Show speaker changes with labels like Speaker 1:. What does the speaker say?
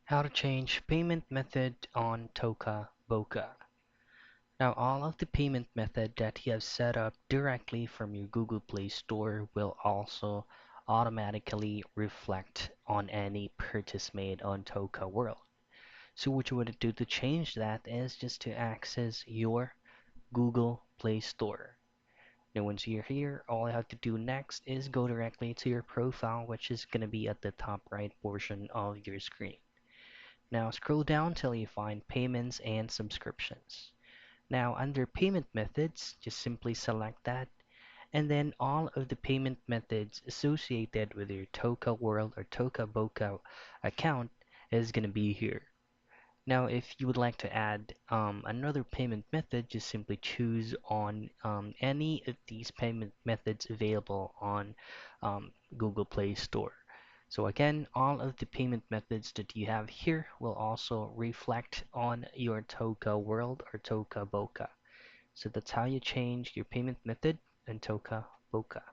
Speaker 1: How to change payment method on Toca Boca. Now all of the payment method that you have set up directly from your Google Play Store will also automatically reflect on any purchase made on Toca World. So what you would do to change that is just to access your Google Play Store. Now once you're here, all you have to do next is go directly to your profile, which is going to be at the top right portion of your screen. Now scroll down till you find payments and subscriptions. Now under payment methods, just simply select that and then all of the payment methods associated with your Toca World or Toca Boca account is going to be here. Now if you would like to add another payment method, just simply choose on any of these payment methods available on Google Play Store. So again, all of the payment methods that you have here will also reflect on your Toca World or Toca Boca. So that's how you change your payment method in Toca Boca.